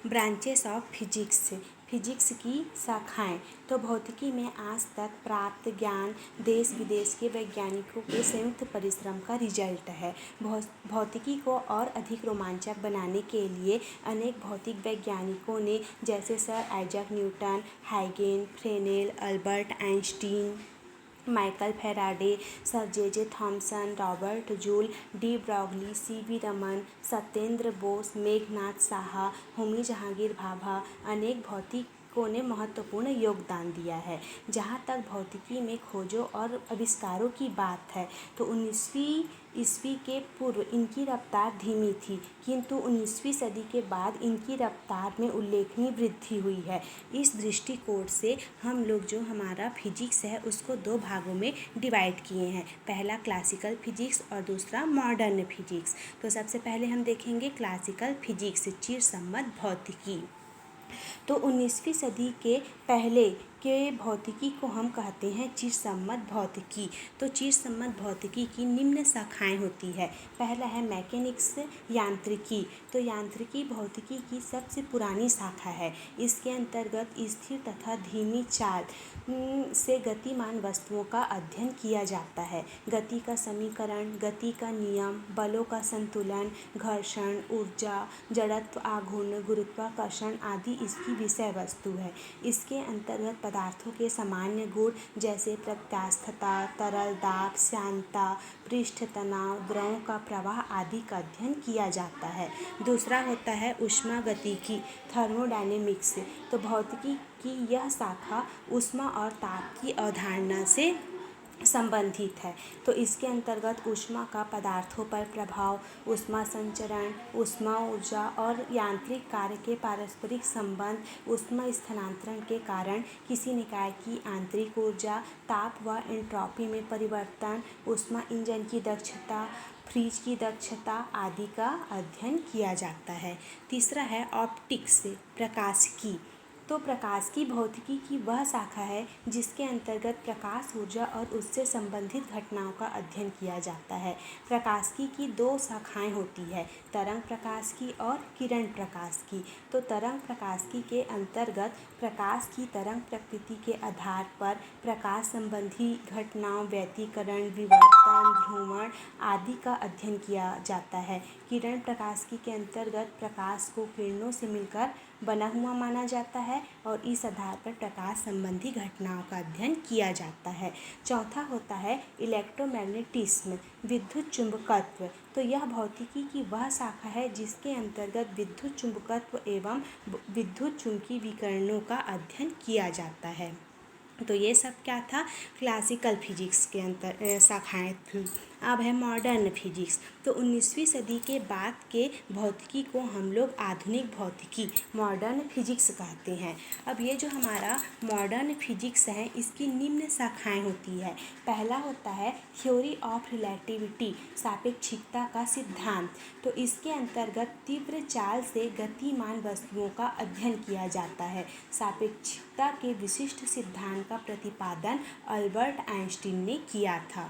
Branches of physics, physics की शाखाएं। तो भौतिकी में आज तक प्राप्त ज्ञान देश विदेश के वैज्ञानिकों के संयुक्त परिश्रम का रिजल्ट है। भौतिकी को और अधिक रोमांचक बनाने के लिए अनेक भौतिक वैज्ञानिकों ने, जैसे सर आइजैक न्यूटन, हाइगेन, Fresnel, Albert Einstein, Michael Faraday, sir J Thomson, Robert Joule, de Broglie, C V. Raman, Satyendra Bose, Meghnad Saha, Homi Jehangir Bhabha, अनेक भौतिकों ने महत्वपूर्ण योगदान दिया है। जहाँ तक भौतिकी में खोजों और आविष्कारों की बात है तो 19वीं ईस्वी के पूर्व इनकी रफ्तार धीमी थी, किंतु 19वीं सदी के बाद इनकी रफ्तार में उल्लेखनीय वृद्धि हुई है। इस दृष्टिकोण से हम लोग जो हमारा फिजिक्स है उसको दो भागों में डिवाइड किए हैं, पहला क्लासिकल फिजिक्स और दूसरा मॉडर्न फिजिक्स। तो सबसे पहले हम देखेंगे क्लासिकल फिजिक्स, चिरसम्मत भौतिकी। तो 19वीं सदी के पहले के भौतिकी को हम कहते हैं चिरसम्मत भौतिकी। तो चिरसम्मत भौतिकी की निम्न शाखाएं होती है। पहला है मैकेनिक्स, यांत्रिकी। तो यांत्रिकी भौतिकी की सबसे पुरानी शाखा है। इसके अंतर्गत स्थिर तथा धीमी चाल से गतिमान वस्तुओं का अध्ययन किया जाता है। गति का समीकरण, गति का नियम, बलों का संतुलन, घर्षण, ऊर्जा, जड़त्व, आघूर्ण, गुरुत्वाकर्षण आदि इसकी विषय वस्तु है। इसके अंतर्गत पदार्थों के सामान्य गुण जैसे प्रत्यास्थता, तरल दाब, श्यानता, पृष्ठ तनाव, द्रवों का प्रवाह आदि का अध्ययन किया जाता है। दूसरा होता है ऊष्मागतिकी, थर्मोडायनेमिक्स। तो भौतिकी की यह शाखा ऊष्मा और ताप की अवधारणा से संबंधित है। तो इसके अंतर्गत ऊष्मा का पदार्थों पर प्रभाव, ऊष्मा संचरण, ऊष्मा ऊर्जा और यांत्रिक कार्य के पारस्परिक संबंध, ऊष्मा स्थानांतरण के कारण किसी निकाय की आंतरिक ऊर्जा, ताप व एंट्रोपी में परिवर्तन, ऊष्मा इंजन की दक्षता, फ्रिज की दक्षता आदि का अध्ययन किया जाता है। तीसरा है ऑप्टिक्स, प्रकाशिकी। तो प्रकाशिकी भौतिकी की वह शाखा है जिसके अंतर्गत प्रकाश ऊर्जा और उससे संबंधित घटनाओं का अध्ययन किया जाता है। प्रकाशिकी की दो शाखाएं होती है, तरंग प्रकाशिकी और किरण प्रकाशिकी। तो तरंग प्रकाशिकी के अंतर्गत प्रकाश की तरंग प्रकृति के आधार पर प्रकाश संबंधी घटनाओं, व्यतिकरण, विवर्तन, ध्रुवण आदि का अध्ययन किया जाता है। किरण प्रकाशिकी के अंतर्गत प्रकाश को किरणों से मिलकर बना हुआ माना जाता है और इस आधार पर प्रकाश संबंधी घटनाओं का अध्ययन किया जाता है। चौथा होता है इलेक्ट्रोमैग्नेटिज्म, विद्युत चुंबकत्व। तो यह भौतिकी की वह शाखा है जिसके अंतर्गत विद्युत चुंबकत्व एवं विद्युत चुम्बकीय विकिरणों का अध्ययन किया जाता है। तो ये सब क्या था, क्लासिकल फिजिक्स के अंतर शाखाएँ थी। अब है मॉडर्न फिजिक्स। तो 19वीं सदी के बाद के भौतिकी को हम लोग आधुनिक भौतिकी, मॉडर्न फिजिक्स कहते हैं। अब ये जो हमारा मॉडर्न फिजिक्स है इसकी निम्न शाखाएं होती है। पहला होता है थ्योरी ऑफ रिलेटिविटी, सापेक्षिकता का सिद्धांत। तो इसके अंतर्गत तीव्र चाल से गतिमान वस्तुओं का अध्ययन किया जाता है। सापेक्षिकता के विशिष्ट सिद्धांत का प्रतिपादन अल्बर्ट आइंस्टीन ने किया था।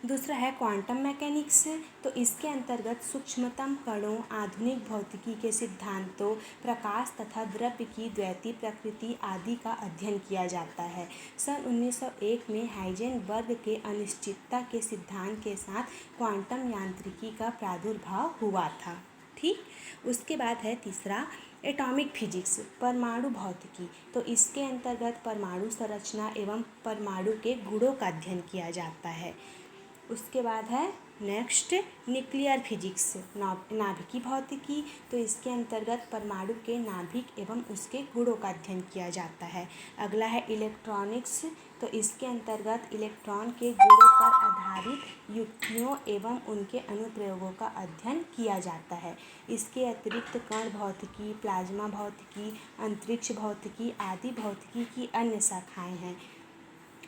दूसरा है क्वांटम मैकेनिक्स। तो इसके अंतर्गत सूक्ष्मतम कणों, आधुनिक भौतिकी के सिद्धांतों, प्रकाश तथा द्रव्य की द्वैतीय प्रकृति आदि का अध्ययन किया जाता है। सन 1901 में हाइजेनबर्ग के अनिश्चितता के सिद्धांत के साथ क्वांटम यांत्रिकी का प्रादुर्भाव हुआ था। ठीक, उसके बाद है तीसरा एटॉमिक फिजिक्स, परमाणु भौतिकी। तो इसके अंतर्गत परमाणु संरचना एवं परमाणु के गुणों का अध्ययन किया जाता है। उसके बाद है नेक्स्ट न्यूक्लियर फिजिक्स, नाभिकीय भौतिकी। तो इसके अंतर्गत परमाणु के नाभिक एवं उसके गुणों का अध्ययन किया जाता है। अगला है इलेक्ट्रॉनिक्स। तो इसके अंतर्गत इलेक्ट्रॉन के गुणों पर आधारित युक्तियों एवं उनके अनुप्रयोगों का अध्ययन किया जाता है। इसके अतिरिक्त कण भौतिकी, प्लाज्मा भौतिकी, अंतरिक्ष भौतिकी आदि भौतिकी की अन्य शाखाएं हैं।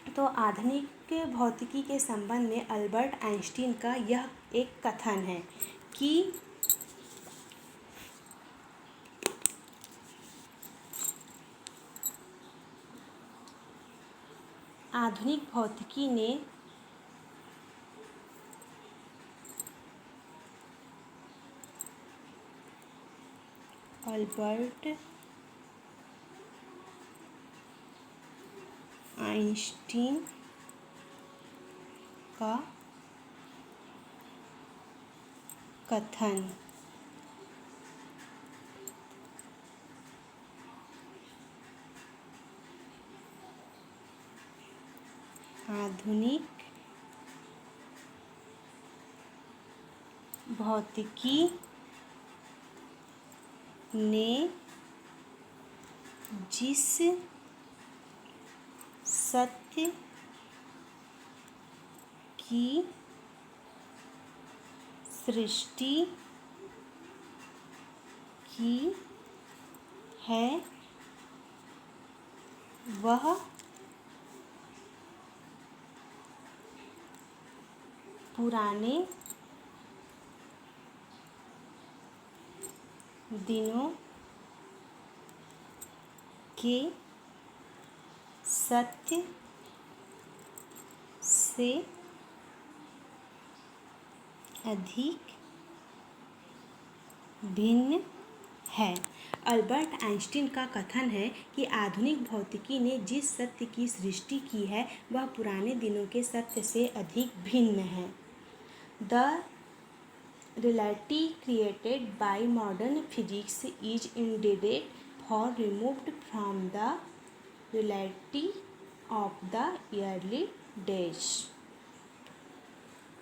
तो आधुनिक भौतिकी के संबंध में अल्बर्ट आइंस्टीन का यह एक कथन है कि आधुनिक भौतिकी ने अल्बर्ट आइंस्टीन का कथन आधुनिक भौतिकी ने जिस सत्य की सृष्टि की है वह पुराने दिनों के सत्य से अधिक भिन्न है। अल्बर्ट आइंस्टीन का कथन है कि आधुनिक भौतिकी ने जिस सत्य की सृष्टि की है वह पुराने दिनों के सत्य से अधिक भिन्न है। The reality created by modern physics is indeed far removed from the reality of the early days.